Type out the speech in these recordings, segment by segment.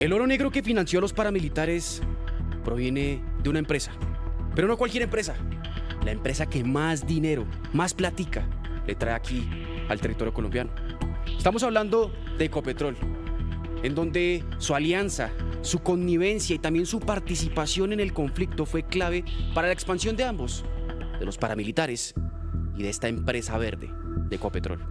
El oro negro que financió a los paramilitares proviene de una empresa, pero no cualquier empresa, la empresa que más dinero, más platica le trae aquí al territorio colombiano. Estamos hablando de Ecopetrol, en donde su alianza, su connivencia y también su participación en el conflicto fue clave para la expansión de ambos, de los paramilitares y de esta empresa verde de Ecopetrol.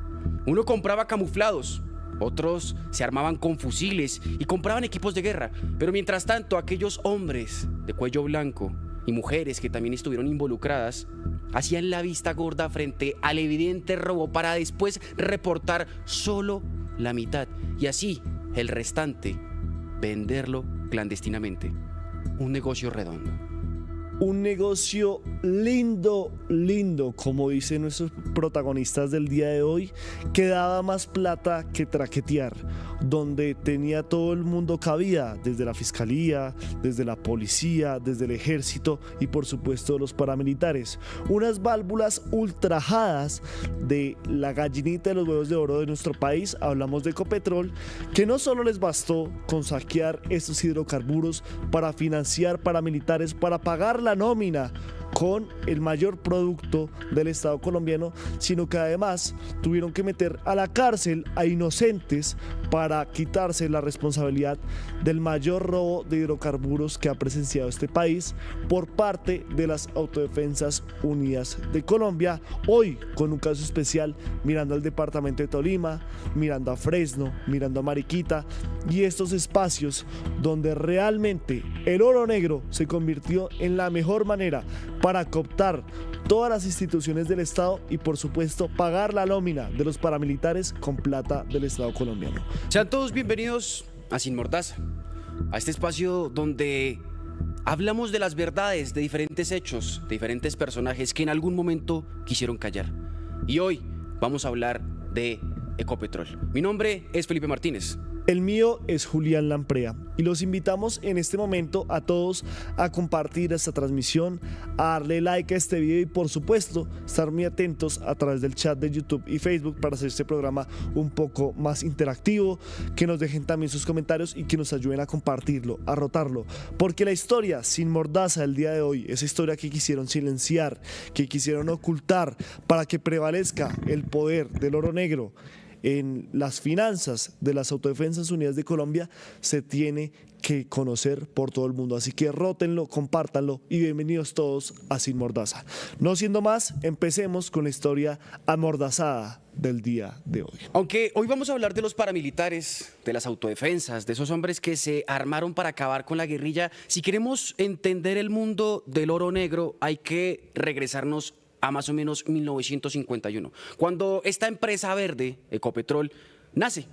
Uno compraba camuflados, otros se armaban con fusiles y compraban equipos de guerra, pero mientras tanto aquellos hombres de cuello blanco y mujeres que también estuvieron involucradas hacían la vista gorda frente al evidente robo para después reportar solo la mitad y así el restante venderlo clandestinamente. Un negocio redondo. Un negocio lindo, como dicen nuestros protagonistas del día de hoy, que daba más plata que traquetear, donde tenía todo el mundo cabida, desde la fiscalía, desde la policía, desde el ejército y por supuesto los paramilitares. Unas válvulas ultrajadas de la gallinita de los huevos de oro de nuestro país. Hablamos de Ecopetrol, que no solo les bastó con saquear estos hidrocarburos para financiar paramilitares, para pagar la nómina con el mayor producto del Estado colombiano, sino que además tuvieron que meter a la cárcel a inocentes para quitarse la responsabilidad del mayor robo de hidrocarburos que ha presenciado este país por parte de las Autodefensas Unidas de Colombia. Hoy con un caso especial mirando al departamento de Tolima, mirando a Fresno, mirando a Mariquita y estos espacios donde realmente el oro negro se convirtió en la mejor manera para cooptar todas las instituciones del Estado y por supuesto pagar la nómina de los paramilitares con plata del Estado colombiano. Sean todos bienvenidos a Sin Mordaza, a este espacio donde hablamos de las verdades de diferentes hechos, de diferentes personajes que en algún momento quisieron callar. Y hoy vamos a hablar de Ecopetrol. Mi nombre es Felipe Martínez. El mío es Julián Lamprea y los invitamos en este momento a todos a compartir esta transmisión, a darle like a este video y por supuesto estar muy atentos a través del chat de YouTube y Facebook para hacer este programa un poco más interactivo, que nos dejen también sus comentarios y que nos ayuden a compartirlo, a rotarlo, porque la historia Sin Mordaza del día de hoy, esa historia que quisieron silenciar, que quisieron ocultar para que prevalezca el poder del oro negro en las finanzas de las Autodefensas Unidas de Colombia, se tiene que conocer por todo el mundo. Así que rótenlo, compártanlo y bienvenidos todos a Sin Mordaza. No siendo más, empecemos con la historia amordazada del día de hoy. Aunque hoy vamos a hablar de los paramilitares, de las autodefensas, de esos hombres que se armaron para acabar con la guerrilla, si queremos entender el mundo del oro negro hay que regresarnos a más o menos 1951, cuando esta empresa verde, Ecopetrol, nace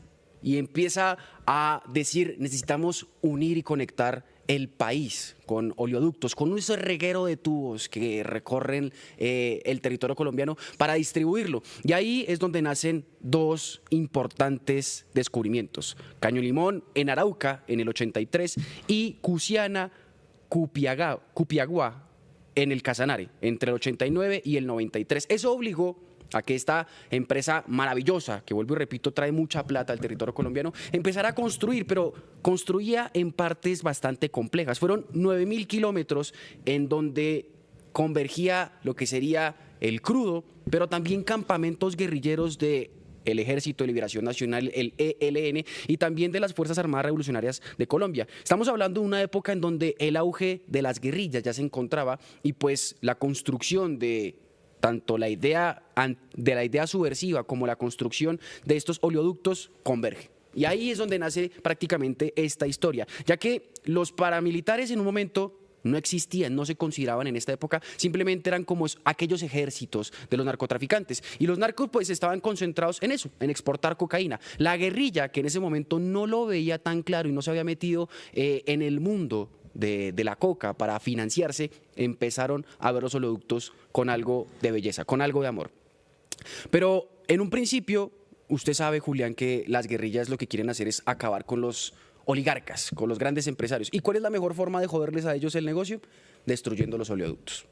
y empieza a decir: necesitamos unir y conectar el país con oleoductos, con ese reguero de tubos que recorren el territorio colombiano para distribuirlo. Y ahí es donde nacen dos importantes descubrimientos: Caño Limón en Arauca en el 83 y Cusiana, Cupiagua en el Casanare, entre el 89 y el 93. Eso obligó a que esta empresa maravillosa, que vuelvo y repito, trae mucha plata al territorio colombiano, empezara a construir, pero construía en partes bastante complejas. Fueron 9.000 kilómetros en donde convergía lo que sería el crudo, pero también campamentos guerrilleros de el Ejército de Liberación Nacional, el ELN, y también de las Fuerzas Armadas Revolucionarias de Colombia. Estamos hablando de una época en donde el auge de las guerrillas ya se encontraba y pues la construcción de tanto la idea subversiva como la construcción de estos oleoductos converge. Y ahí es donde nace prácticamente esta historia, ya que los paramilitares en un momento no existían, no se consideraban en esta época, simplemente eran como aquellos ejércitos de los narcotraficantes. Y los narcos pues estaban concentrados en eso, en exportar cocaína. La guerrilla, que en ese momento no lo veía tan claro y no se había metido en el mundo de la coca para financiarse, empezaron a ver los oleoductos con algo de belleza, con algo de amor. Pero en un principio, usted sabe, Julián, que las guerrillas lo que quieren hacer es acabar con los oligarcas, con los grandes empresarios. ¿Y cuál es la mejor forma de joderles a ellos el negocio? Destruyendo los oleoductos,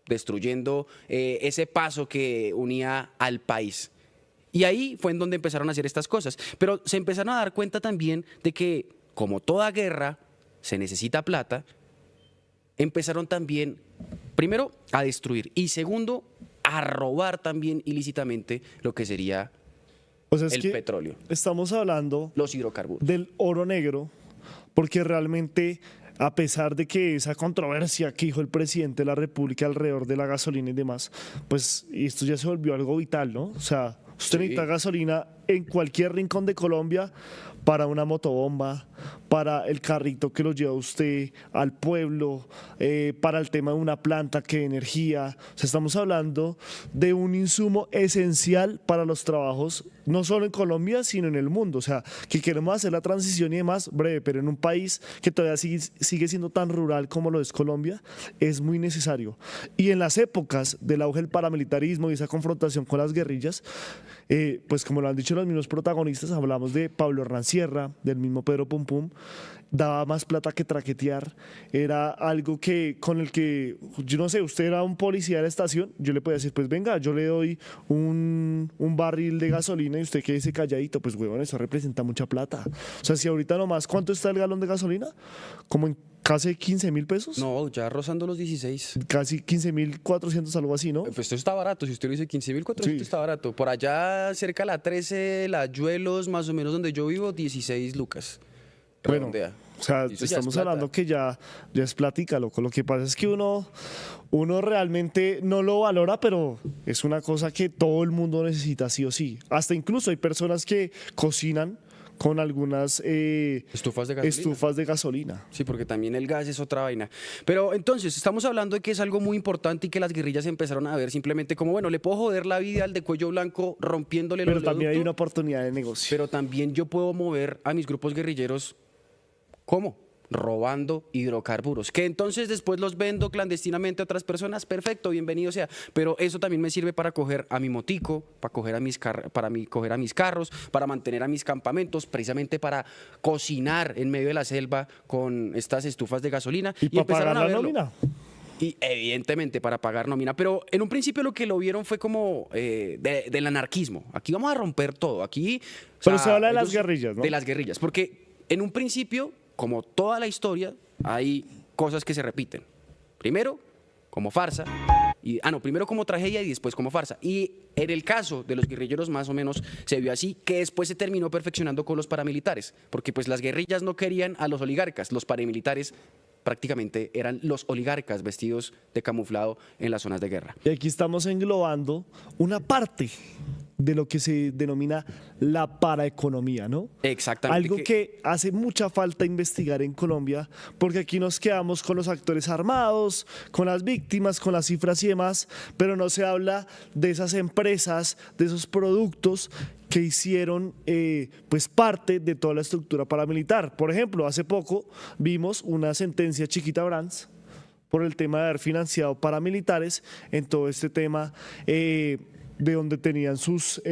destruyendo ese paso que unía al país. Y ahí fue en donde empezaron a hacer estas cosas. Pero se empezaron a dar cuenta también de que como toda guerra se necesita plata, empezaron también, primero, a destruir y segundo, a robar también ilícitamente lo que sería O sea, es el que petróleo, estamos hablando los hidrocarburos. del oro negro, porque realmente, a pesar de que esa controversia que dijo el presidente de la República alrededor de la gasolina y demás, pues esto ya se volvió algo vital, ¿no? O sea, usted Sí. necesita gasolina en cualquier rincón de Colombia para una motobomba, para el carrito que lo lleva usted al pueblo, para el tema de una planta que energía. O sea, estamos hablando de un insumo esencial para los trabajos, no solo en Colombia, sino en el mundo. O sea, que queremos hacer la transición y demás, breve, pero en un país que todavía sigue siendo tan rural como lo es Colombia, es muy necesario. Y en las épocas del auge del paramilitarismo y esa confrontación con las guerrillas, pues como lo han dicho los mismos protagonistas, hablamos de Pablo Hernán Sierra, del mismo Pedro Pum Pum, daba más plata que traquetear, era algo que con el que, yo no sé, usted era un policía de la estación, yo le podía decir, pues venga, yo le doy un barril de gasolina y usted quédese calladito, pues huevón, eso representa mucha plata. O sea, si ahorita nomás, ¿cuánto está el galón de gasolina? Como en casi 15.000 pesos. No, ya rozando los 16. Casi 15.400, algo así, ¿no? Pues esto está barato, si usted lo dice 15.400 Sí. está barato. Por allá cerca de la 13, la Yuelos, más o menos donde yo vivo, 16 lucas. Bueno, Redondea. o sea, Y eso ya es estamos plata. hablando que ya es plática, loco. Lo que pasa es que uno realmente no lo valora, pero es una cosa que todo el mundo necesita sí o sí. Hasta incluso hay personas que cocinan con algunas Estufas de gasolina. estufas de gasolina. Sí, porque también el gas es otra vaina. Pero entonces, estamos hablando de que es algo muy importante y que las guerrillas empezaron a ver simplemente como, bueno, le puedo joder la vida al de cuello blanco rompiéndole Pero los también hay una oleoductos, oportunidad de negocio. pero también yo puedo mover a mis grupos guerrilleros, ¿cómo? Robando hidrocarburos, que entonces después los vendo clandestinamente a otras personas, perfecto, bienvenido sea, pero eso también me sirve para coger a mi motico, para coger coger a mis carros, para mantener a mis campamentos, precisamente para cocinar en medio de la selva con estas estufas de gasolina y para pagar empezaron a la verlo. nómina. Y evidentemente para pagar nómina, pero en un principio lo que lo vieron fue como del anarquismo. Aquí vamos a romper todo. Aquí, o Pero sea, se habla de las ellos- guerrillas, ¿no? De las guerrillas, porque en un principio, como toda la historia, hay cosas que se repiten. Primero, como farsa. Primero como tragedia y después como farsa. Y en el caso de los guerrilleros más o menos se vio así, que después se terminó perfeccionando con los paramilitares, porque pues las guerrillas no querían a los oligarcas, los paramilitares prácticamente eran los oligarcas vestidos de camuflado en las zonas de guerra. Y aquí estamos englobando una parte de lo que se denomina la paraeconomía, ¿no? Exactamente. Algo que hace mucha falta investigar en Colombia, porque aquí nos quedamos con los actores armados, con las víctimas, con las cifras y demás, pero no se habla de esas empresas, de esos productos que hicieron pues parte de toda la estructura paramilitar. Por ejemplo, hace poco vimos una sentencia Chiquita Brands por el tema de haber financiado paramilitares en todo este tema de donde tenían sus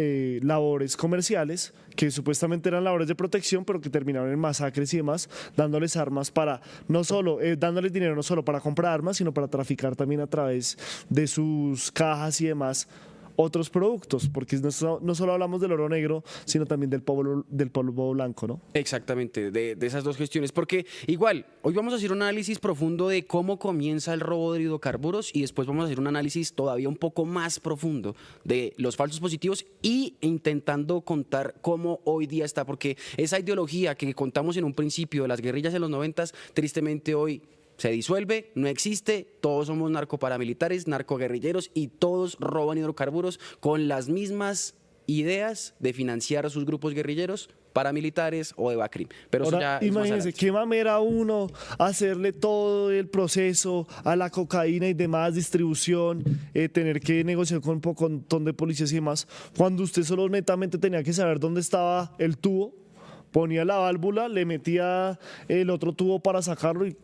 labores comerciales, que supuestamente eran labores de protección, pero que terminaron en masacres y demás, dándoles armas para, no solo, dándoles dinero no solo para comprar armas, sino para traficar también a través de sus cajas y demás otros productos, porque no solo hablamos del oro negro, sino también del polvo blanco, ¿no? Exactamente, de esas dos gestiones, porque igual, hoy vamos a hacer un análisis profundo de cómo comienza el robo de hidrocarburos y después vamos a hacer un análisis todavía un poco más profundo de los falsos positivos y intentando contar cómo hoy día está, porque esa ideología que contamos en un principio de las guerrillas en los 90s, tristemente hoy se disuelve, no existe, todos somos narcoparamilitares, narcoguerrilleros y todos roban hidrocarburos con las mismas ideas de financiar a sus grupos guerrilleros, paramilitares o de Bacrim. Pero eso Ahora, ya es más imagínense, adelante. qué mamera uno hacerle todo el proceso a la cocaína y demás, distribución, tener que negociar con un montón de policías y demás, cuando usted solo netamente tenía que saber dónde estaba el tubo, ponía la válvula, le metía el otro tubo para sacarlo y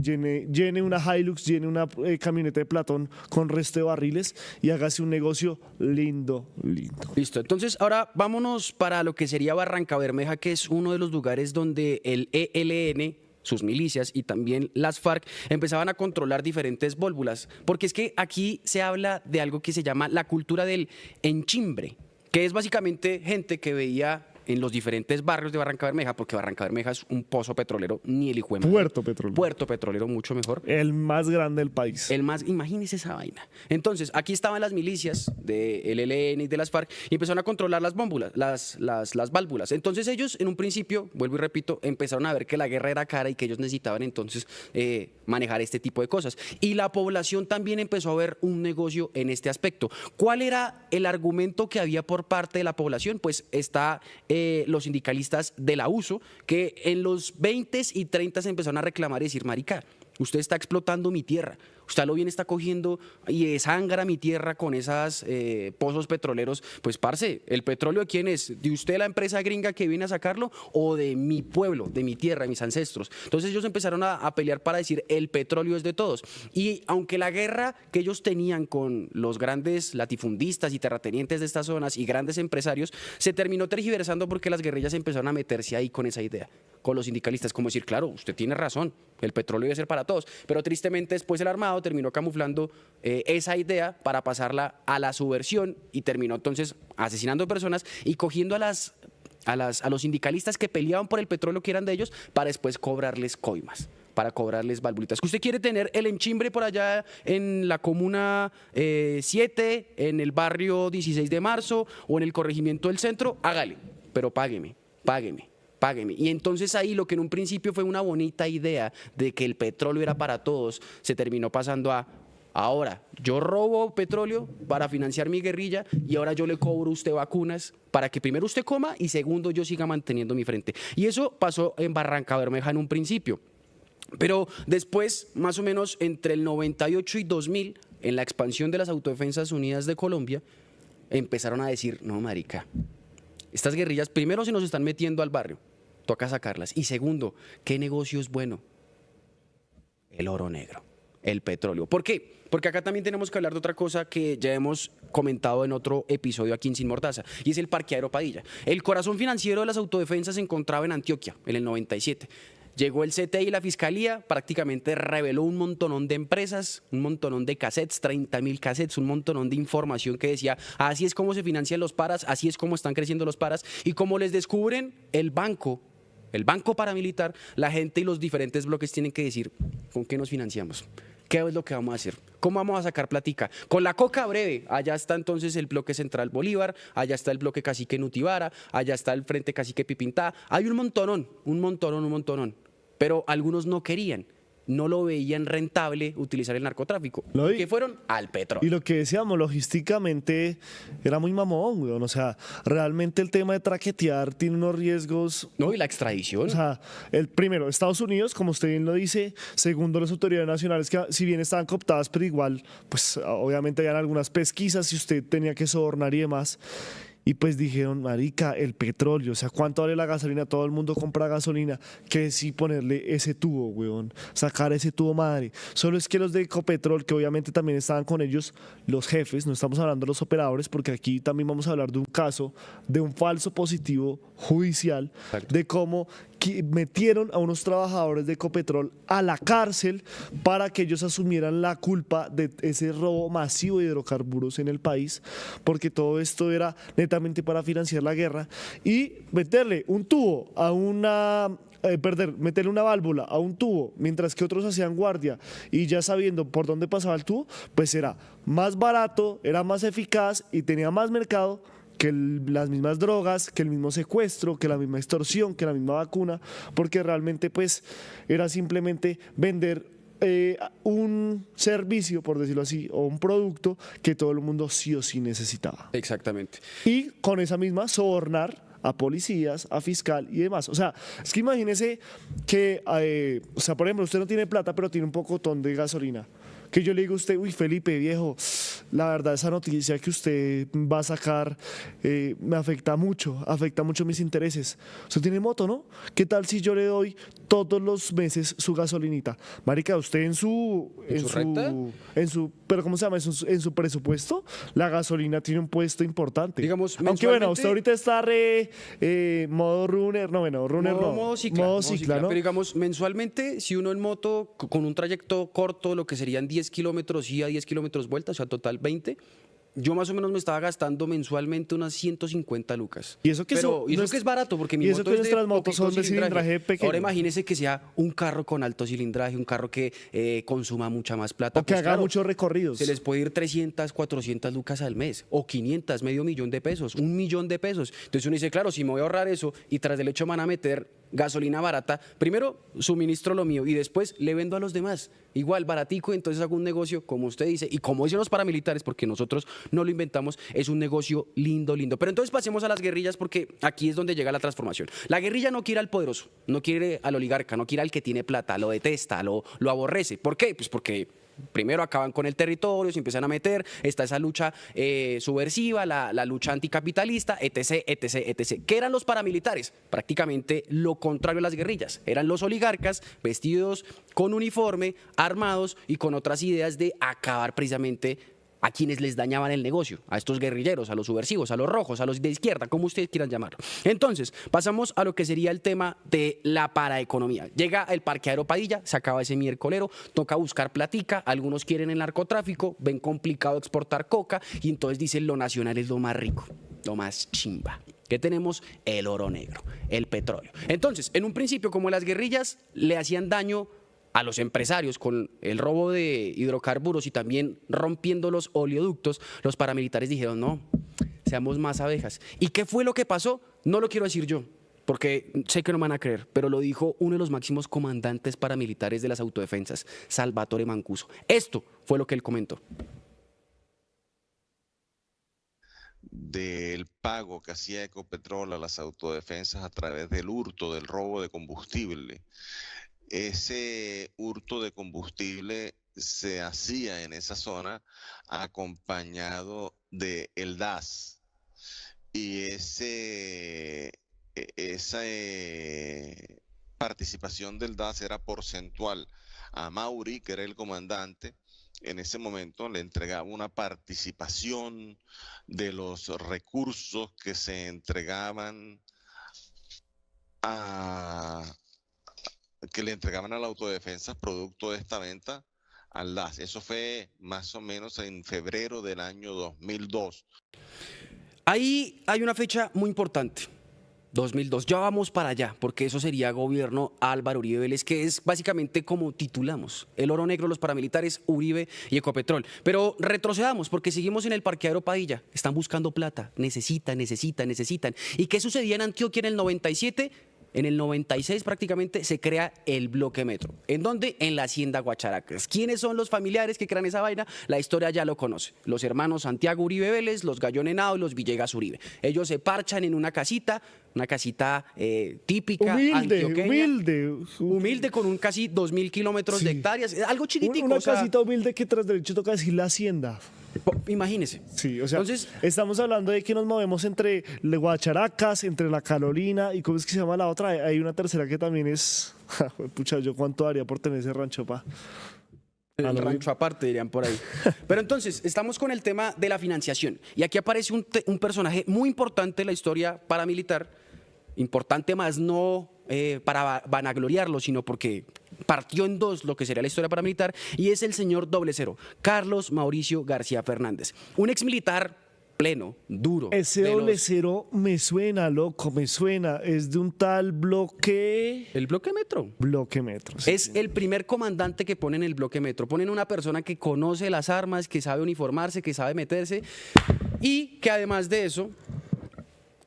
llene una Hilux, llene una camioneta de Platón con resto de barriles y hágase un negocio lindo, lindo. Listo, entonces ahora vámonos para lo que sería Barranca Bermeja, que es uno de los lugares donde el ELN, sus milicias y también las FARC empezaban a controlar diferentes válvulas, porque es que aquí se habla de algo que se llama la cultura del enchimbre, que es básicamente gente que veía en los diferentes barrios de Barranca Bermeja, porque Barranca Bermeja es un pozo petrolero, ni el hijo de madre. Puerto Petrolero. Puerto petrolero, mucho mejor. El más grande del país. El más, imagínese esa vaina. Entonces, aquí estaban las milicias del ELN y de las FARC y empezaron a controlar las válvulas, las válvulas. Entonces ellos, en un principio, vuelvo y repito, empezaron a ver que la guerra era cara y que ellos necesitaban entonces manejar este tipo de cosas. Y la población también empezó a ver un negocio en este aspecto. ¿Cuál era el argumento que había por parte de la población? Pues está los sindicalistas de la USO, que en los 20s y 30s empezaron a reclamar y decir, marica, usted está explotando mi tierra, usted a lo bien está cogiendo y desangra mi tierra con esos pozos petroleros. Pues, parce, ¿el petróleo de quién es? ¿De usted, la empresa gringa que viene a sacarlo, o de mi pueblo, de mi tierra, de mis ancestros? Entonces ellos empezaron a pelear para decir, el petróleo es de todos. Y aunque la guerra que ellos tenían con los grandes latifundistas y terratenientes de estas zonas y grandes empresarios, se terminó tergiversando porque las guerrillas empezaron a meterse ahí con esa idea, con los sindicalistas, como decir, claro, usted tiene razón, el petróleo debe ser para todos. Pero tristemente después el armado terminó camuflando esa idea para pasarla a la subversión y terminó entonces asesinando personas y cogiendo a los sindicalistas que peleaban por el petróleo que eran de ellos para después cobrarles coimas, para cobrarles valvulitas. Que usted quiere tener el enchimbre por allá en la comuna 7, en el barrio 16 de marzo o en el corregimiento del centro, hágale, pero págueme. Y entonces ahí lo que en un principio fue una bonita idea de que el petróleo era para todos, se terminó pasando a, ahora yo robo petróleo para financiar mi guerrilla y ahora yo le cobro a usted vacunas para que primero usted coma y segundo yo siga manteniendo mi frente. Y eso pasó en Barranca Bermeja en un principio. Pero después, más o menos entre el 98 y 2000, en la expansión de las Autodefensas Unidas de Colombia, empezaron a decir, no, marica, estas guerrillas primero se nos están metiendo al barrio, toca sacarlas. Y segundo, ¿qué negocio es bueno? El oro negro, el petróleo. ¿Por qué? Porque acá también tenemos que hablar de otra cosa que ya hemos comentado en otro episodio aquí en Sin Mordaza, y es el parqueadero Padilla. El corazón financiero de las autodefensas se encontraba en Antioquia, en el 97. Llegó el CTI y la Fiscalía, prácticamente reveló un montonón de empresas, un montonón de cassettes, 30.000 cassettes, un montonón de información que decía, así es como se financian los paras, así es como están creciendo los paras, y como les descubren el banco paramilitar, la gente y los diferentes bloques tienen que decir, ¿con qué nos financiamos? ¿Qué es lo que vamos a hacer? ¿Cómo vamos a sacar platica? Con la coca breve, allá está entonces el bloque central Bolívar, allá está el bloque Cacique Nutibara, allá está el frente Cacique Pipintá, hay un montonón. Pero algunos no querían, no lo veían rentable utilizar el narcotráfico, que fueron al petróleo. Y lo que decíamos, logísticamente era muy mamón, weón. O sea, realmente el tema de traquetear tiene unos riesgos. No, y la extradición. O sea, primero, Estados Unidos, como usted bien lo dice, segundo, las autoridades nacionales, que si bien estaban cooptadas, pero igual, pues obviamente habían algunas pesquisas y usted tenía que sobornar y demás. Y pues dijeron, marica, el petróleo, o sea, ¿cuánto vale la gasolina? Todo el mundo compra gasolina. Que sí ponerle ese tubo, weón, sacar ese tubo madre. Solo es que los de Ecopetrol, que obviamente también estaban con ellos, los jefes, no estamos hablando de los operadores, porque aquí también vamos a hablar de un caso, de un falso positivo judicial, exacto, de cómo metieron a unos trabajadores de Ecopetrol a la cárcel para que ellos asumieran la culpa de ese robo masivo de hidrocarburos en el país, porque todo esto era netamente para financiar la guerra, y meterle un tubo a meterle una válvula a un tubo mientras que otros hacían guardia y ya sabiendo por dónde pasaba el tubo, pues era más barato, era más eficaz y tenía más mercado que las mismas drogas, que el mismo secuestro, que la misma extorsión, que la misma vacuna, porque realmente pues era simplemente vender un servicio, por decirlo así, o un producto que todo el mundo sí o sí necesitaba. Exactamente. Y con esa misma sobornar a policías, a fiscal y demás. O sea, es que imagínese que, o sea, por ejemplo, usted no tiene plata, pero tiene un pocotón de gasolina. Que yo le digo a usted, uy, Felipe, viejo, la verdad esa noticia que usted va a sacar me afecta mucho mis intereses. Usted tiene moto, ¿no? ¿Qué tal si yo le doy todos los meses su gasolinita? Marica, usted en su pero ¿cómo se llama? En su presupuesto, la gasolina tiene un puesto importante. Digamos, aunque bueno, usted ahorita está modo runner, modo cicla, ¿no? Pero digamos, mensualmente, si uno en moto, con un trayecto corto, lo que serían 10 kilómetros ida, 10 kilómetros vuelta, o sea, total 20, yo más o menos me estaba gastando mensualmente unas 150 lucas. Y eso que es barato, porque mi y eso moto que es de nuestras motos son poquito de cilindraje pequeño. Ahora imagínese que sea un carro con alto cilindraje, un carro que consuma mucha más plata. O que Pues haga claro, muchos recorridos. se les puede ir 300, 400 lucas al mes, o 500, medio millón de pesos, 1 millón de pesos. Entonces uno dice, claro, si me voy a ahorrar eso y tras del hecho me van a meter gasolina barata, primero suministro lo mío y después le vendo a los demás. Igual, baratico, entonces hago un negocio, como usted dice, y como dicen los paramilitares, porque nosotros no lo inventamos, es un negocio lindo, lindo. Pero entonces pasemos a las guerrillas, porque aquí es donde llega la transformación. La guerrilla no quiere al poderoso, no quiere al oligarca, no quiere al que tiene plata, lo detesta, lo aborrece. ¿Por qué? Pues porque primero acaban con el territorio, se empiezan a meter, está esa lucha subversiva, la lucha anticapitalista, etc, etc, etc. ¿Qué eran los paramilitares? Prácticamente lo contrario a las guerrillas. Eran los oligarcas vestidos con uniforme, armados y con otras ideas de acabar precisamente a quienes les dañaban el negocio, a estos guerrilleros, a los subversivos, a los rojos, a los de izquierda, como ustedes quieran llamarlo. Entonces, pasamos a lo que sería el tema de la paraeconomía. Llega el parqueadero Padilla, se acaba ese miércolero, toca buscar platica, algunos quieren el narcotráfico, ven complicado exportar coca y entonces dicen lo nacional es lo más rico, lo más chimba. ¿Qué tenemos? El oro negro, el petróleo. Entonces, en un principio, como las guerrillas le hacían daño a los empresarios con el robo de hidrocarburos y también rompiendo los oleoductos, los paramilitares dijeron, no, seamos más abejas. ¿Y qué fue lo que pasó? No lo quiero decir yo, porque sé que no me van a creer, pero lo dijo uno de los máximos comandantes paramilitares de las autodefensas, Salvatore Mancuso. Esto fue lo que él comentó. Del pago que hacía Ecopetrol a las autodefensas a través del hurto, del robo de combustible. Ese hurto de combustible se hacía en esa zona acompañado del DAS y esa participación del DAS era porcentual. A Mauri, que era el comandante, en ese momento le entregaba una participación de los recursos que se entregaban que le entregaban a la autodefensa producto de esta venta al DAS. Eso fue más o menos en febrero del año 2002. Ahí hay una fecha muy importante. 2002, ya vamos para allá, porque eso sería gobierno Álvaro Uribe Vélez, que es básicamente como titulamos, el oro negro, los paramilitares, Uribe y Ecopetrol. Pero retrocedamos, porque seguimos en el parqueadero Padilla, están buscando plata, necesitan. ¿Y qué sucedía en Antioquia en el 97? En el 96 prácticamente se crea el bloque metro. ¿En dónde? En la hacienda Guacharacas. ¿Quiénes son los familiares que crean esa vaina? La historia ya lo conoce. Los hermanos Santiago Uribe Vélez, los Gallón Henao y los Villegas Uribe. Ellos se parchan en una casita típica, humilde, con un casi 2.000 kilómetros de hectáreas. Algo chiquitico. Una casita humilde que tras derecho toca decir la hacienda. Imagínese. Sí, o sea, entonces, estamos hablando de que nos movemos entre Guacharacas, entre La Carolina y ¿cómo es que se llama la otra? Hay una tercera que también es... Pucha, ¿yo cuánto haría por tener ese rancho, pa? El rancho aparte, dirían por ahí. Pero entonces, estamos con el tema de la financiación. Y aquí aparece un personaje muy importante en la historia paramilitar, importante más no para vanagloriarlo, sino porque partió en dos lo que sería la historia paramilitar, y es el señor doble cero, Carlos Mauricio García Fernández, un exmilitar pleno, duro. Ese doble cero me suena, loco, me suena. Es de un tal bloque... El bloque metro. Bloque metro. Sí. Es el primer comandante que ponen en el bloque metro. Ponen una persona que conoce las armas, que sabe uniformarse, que sabe meterse y que además de eso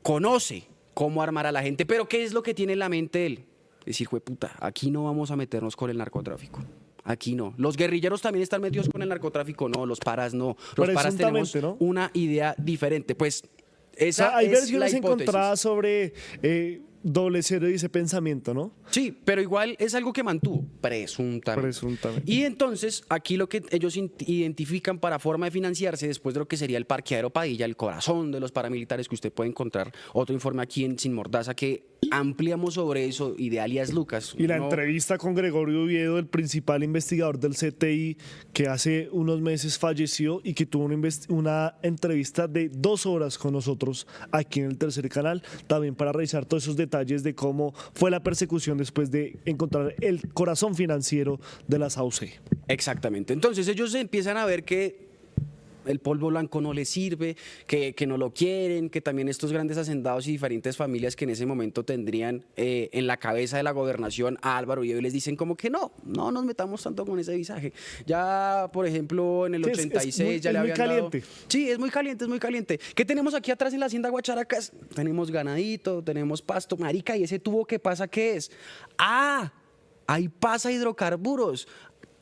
conoce cómo armar a la gente. Pero ¿qué es lo que tiene en la mente él? Decir, jueputa, aquí no vamos a meternos con el narcotráfico. Aquí no. Los guerrilleros también están metidos con el narcotráfico. No, los paras no. Los paras tenemos, ¿no?, una idea diferente. Pues esa hay es versiones la hipótesis encontradas sobre doble cero y ese pensamiento, ¿no? Sí, pero igual es algo que mantuvo, presuntamente. Y entonces, aquí lo que ellos identifican para forma de financiarse después de lo que sería el parqueadero Padilla, el corazón de los paramilitares, que usted puede encontrar otro informe aquí en Sin Mordaza que ampliamos sobre eso, y de alias Lucas. Y la entrevista con Gregorio Oviedo, el principal investigador del CTI, que hace unos meses falleció y que tuvo una entrevista de 2 horas con nosotros aquí en el Tercer Canal, también para revisar todos esos detalles de cómo fue la persecución después de encontrar el corazón financiero de las AUC. Exactamente. Entonces ellos empiezan a ver que el polvo blanco no les sirve, que no lo quieren, que también estos grandes hacendados y diferentes familias que en ese momento tendrían en la cabeza de la gobernación a Álvaro Uribe les dicen como que no nos metamos tanto con ese visaje. Ya, por ejemplo, en el 86 ya le habían dado... Sí, es muy caliente, es muy caliente. ¿Qué tenemos aquí atrás en la hacienda Guacharacas? Tenemos ganadito, tenemos pasto, marica, ¿y ese tubo que pasa qué es? ¡Ah! Ahí pasa hidrocarburos.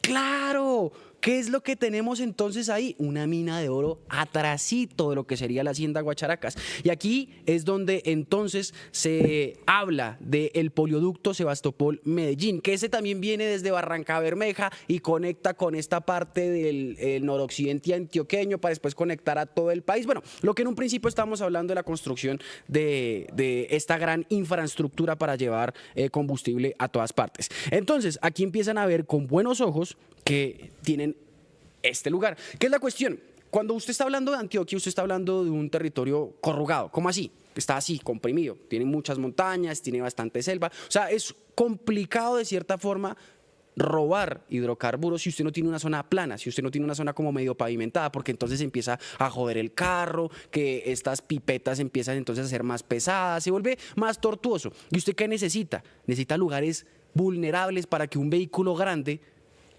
¡Claro! ¿Qué es lo que tenemos entonces ahí? Una mina de oro atrasito de lo que sería la hacienda Guacharacas. Y aquí es donde entonces se habla del polioducto Sebastopol-Medellín, que ese también viene desde Barranca Bermeja y conecta con esta parte del noroccidente antioqueño para después conectar a todo el país. Bueno, lo que en un principio estábamos hablando de la construcción de esta gran infraestructura para llevar combustible a todas partes. Entonces, aquí empiezan a ver con buenos ojos que tienen este lugar. ¿Qué es la cuestión? Cuando usted está hablando de Antioquia, usted está hablando de un territorio corrugado. ¿Cómo así? Está así, comprimido. Tiene muchas montañas, tiene bastante selva. O sea, es complicado de cierta forma robar hidrocarburos si usted no tiene una zona plana, si usted no tiene una zona como medio pavimentada, porque entonces empieza a joder el carro, que estas pipetas empiezan entonces a ser más pesadas, se vuelve más tortuoso. ¿Y usted qué necesita? Necesita lugares vulnerables para que un vehículo grande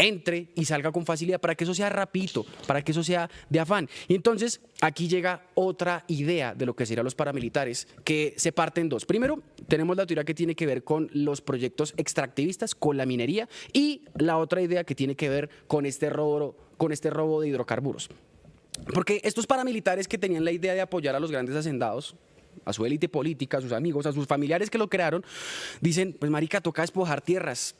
entre y salga con facilidad, para que eso sea rapidito, para que eso sea de afán. Y entonces aquí llega otra idea de lo que serían los paramilitares, que se parte en dos. Primero, tenemos la teoría que tiene que ver con los proyectos extractivistas, con la minería, y la otra idea que tiene que ver con este robo de hidrocarburos. Porque estos paramilitares que tenían la idea de apoyar a los grandes hacendados, a su élite política, a sus amigos, a sus familiares que lo crearon, dicen, pues marica, toca despojar tierras,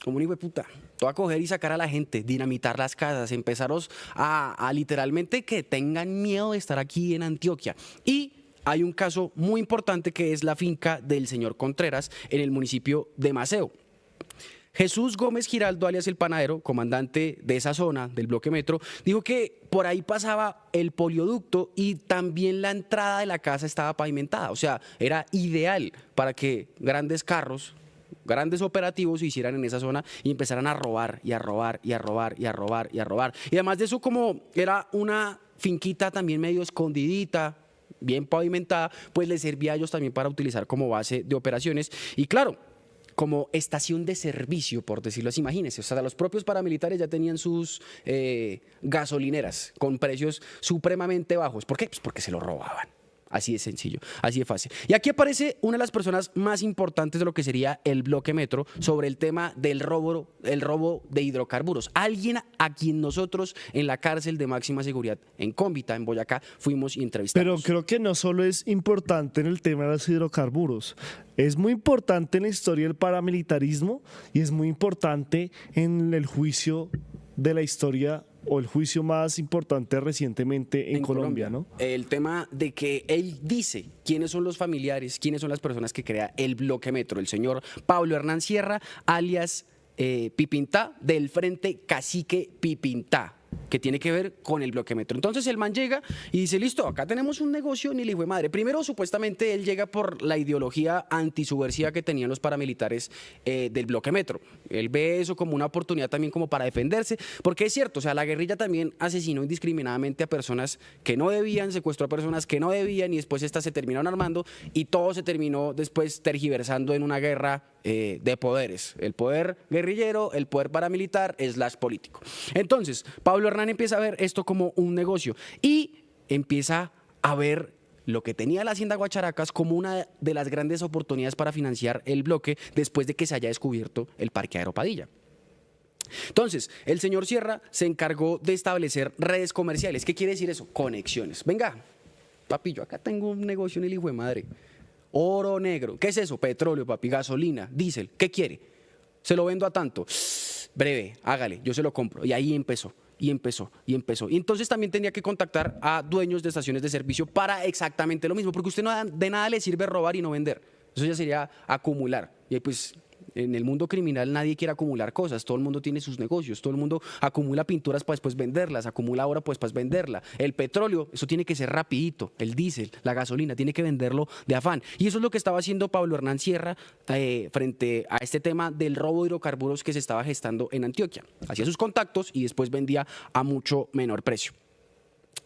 como un hijo de puta. Toca coger y sacar a la gente, dinamitar las casas, empezaros a literalmente que tengan miedo de estar aquí en Antioquia. Y hay un caso muy importante que es la finca del señor Contreras en el municipio de Maceo. Jesús Gómez Giraldo, alias El Panadero, comandante de esa zona del bloque metro, dijo que por ahí pasaba el polioducto y también la entrada de la casa estaba pavimentada. O sea, era ideal para que grandes carros, grandes operativos se hicieran en esa zona y empezaran a robar y a robar y a robar y a robar y a robar. Y además de eso, como era una finquita también medio escondidita, bien pavimentada, pues les servía a ellos también para utilizar como base de operaciones. Y claro, como estación de servicio, por decirlo así, imagínense, o sea, los propios paramilitares ya tenían sus gasolineras con precios supremamente bajos. ¿Por qué? Pues porque se lo robaban. Así de sencillo, así de fácil. Y aquí aparece una de las personas más importantes de lo que sería el bloque metro sobre el tema del robo de hidrocarburos. Alguien a quien nosotros en la cárcel de máxima seguridad en Cómbita, en Boyacá, fuimos y entrevistamos. Pero creo que no solo es importante en el tema de los hidrocarburos, es muy importante en la historia del paramilitarismo y es muy importante en el juicio de la historia o el juicio más importante recientemente en Colombia, ¿no? El tema de que él dice quiénes son los familiares, quiénes son las personas que crea el bloque metro, el señor Pablo Hernán Sierra, alias Pipintá, del Frente Cacique Pipintá, que tiene que ver con el bloque metro. Entonces el man llega y dice, listo, acá tenemos un negocio ni el hijo de madre. Primero, supuestamente, él llega por la ideología antisubversiva que tenían los paramilitares del bloque metro. Él ve eso como una oportunidad también como para defenderse, porque es cierto, o sea, la guerrilla también asesinó indiscriminadamente a personas que no debían, secuestró a personas que no debían y después estas se terminaron armando y todo se terminó después tergiversando en una guerra de poderes, el poder guerrillero, el poder paramilitar, político. Entonces, Pablo Hernán empieza a ver esto como un negocio y empieza a ver lo que tenía la hacienda Guacharacas como una de las grandes oportunidades para financiar el bloque después de que se haya descubierto el parqueadero Padilla. Entonces, el señor Sierra se encargó de establecer redes comerciales. ¿Qué quiere decir eso? Conexiones. Venga, papi, yo acá tengo un negocio en el hijo de madre. Oro negro. ¿Qué es eso? Petróleo, papi, gasolina, diésel. ¿Qué quiere? Se lo vendo a tanto. Breve, hágale, yo se lo compro. Y ahí empezó. Y entonces también tenía que contactar a dueños de estaciones de servicio para exactamente lo mismo, porque usted de nada le sirve robar y no vender. Eso ya sería acumular. Y pues en el mundo criminal nadie quiere acumular cosas, todo el mundo tiene sus negocios, todo el mundo acumula pinturas para después venderlas, acumula oro para después venderla. El petróleo, eso tiene que ser rapidito, el diésel, la gasolina, tiene que venderlo de afán. Y eso es lo que estaba haciendo Pablo Hernán Sierra frente a este tema del robo de hidrocarburos que se estaba gestando en Antioquia. Hacía sus contactos y después vendía a mucho menor precio.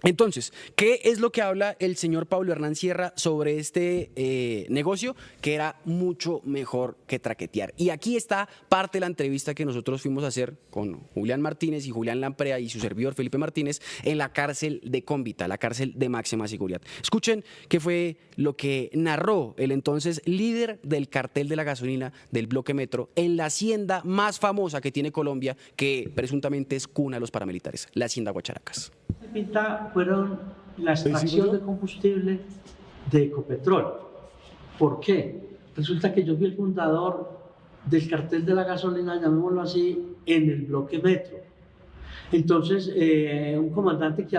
Entonces, ¿qué es lo que habla el señor Pablo Hernán Sierra sobre este negocio? Que era mucho mejor que traquetear. Y aquí está parte de la entrevista que nosotros fuimos a hacer con Julián Martínez y Julián Lamprea y su servidor Felipe Martínez en la cárcel de Cómbita, la cárcel de máxima seguridad. Escuchen qué fue lo que narró el entonces líder del cartel de la gasolina del bloque Metro en la hacienda más famosa que tiene Colombia, que presuntamente es cuna de los paramilitares, la hacienda Guacharacas. Pinta fueron la extracción de combustible de Ecopetrol. ¿Por qué? Resulta que yo fui el fundador del cartel de la gasolina, llamémoslo así, en el bloque Metro. Entonces, un comandante que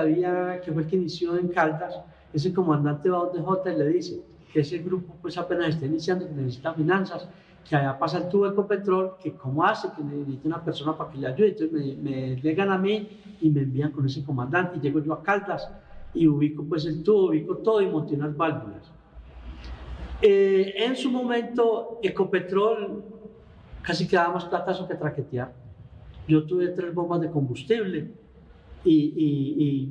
fue el que inició en Caldas, ese comandante va donde J y le dice que ese grupo pues apenas está iniciando, que necesita finanzas, que allá pasa el tubo de Ecopetrol, que cómo hace, que necesita una persona para que le ayude. Entonces me llegan a mí y me envían con ese comandante, y llego yo a Caldas y ubico pues el tubo, ubico todo y monté unas válvulas. En su momento Ecopetrol casi quedaba más platazo que traquetear. Yo tuve 3 bombas de combustible y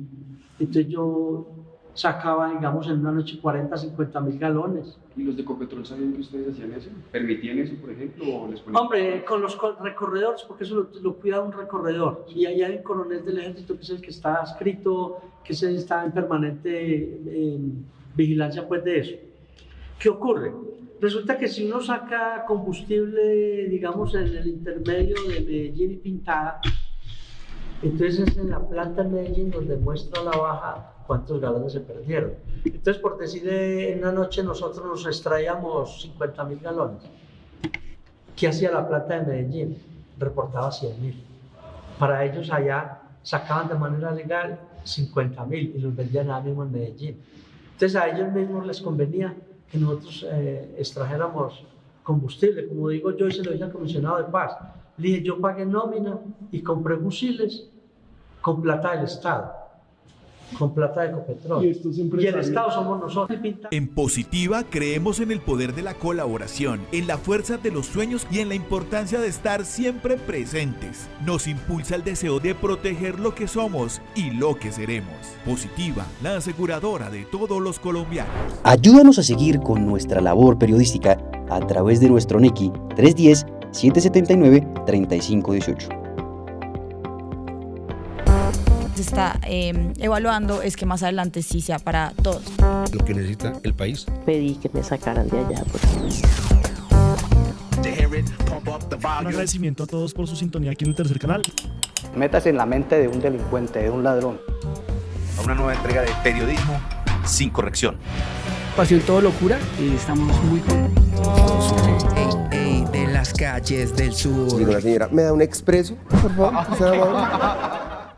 entonces yo sacaba, digamos, en una noche 40, 50 mil galones. ¿Y los de Ecopetrol sabían que ustedes hacían eso? ¿Permitían eso, por ejemplo? ¿O les ponían... Hombre, con los recorredores, porque eso lo cuida un recorredor. Y ahí hay un coronel del ejército que es el que está adscrito, que está en permanente vigilancia pues, de eso. ¿Qué ocurre? Resulta que si uno saca combustible, digamos, en el intermedio de Medellín y Pintada, entonces es en la planta de Medellín donde muestra la baja cuántos galones se perdieron. Entonces, por decir, en una noche nosotros nos extraíamos 50 mil galones. ¿Qué hacía la planta de Medellín? Reportaba 100 mil. Para ellos allá sacaban de manera legal 50 mil y los vendían ahora mismo en Medellín. Entonces, a ellos mismos les convenía que nosotros extrajéramos combustible. Como digo yo, y se lo dije al comisionado de paz. Le dije, yo pagué nómina y compré fusiles con plata del Estado, con plata de Ecopetrol. Y el Estado somos nosotros. En Positiva creemos en el poder de la colaboración, en la fuerza de los sueños y en la importancia de estar siempre presentes. Nos impulsa el deseo de proteger lo que somos y lo que seremos. Positiva, la aseguradora de todos los colombianos. Ayúdanos a seguir con nuestra labor periodística a través de nuestro NICI 310-779-3518. Se está evaluando es que más adelante sí sea para todos. Lo que necesita el país. Pedí que me sacaran de allá. Un agradecimiento a todos por su sintonía aquí en el tercer canal. Métase en la mente de un delincuente, de un ladrón. A una nueva entrega de periodismo sin corrección. Pasión todo locura y estamos muy contentos. De las calles del sur. Digo, la señora, ¿me da un expreso, por favor?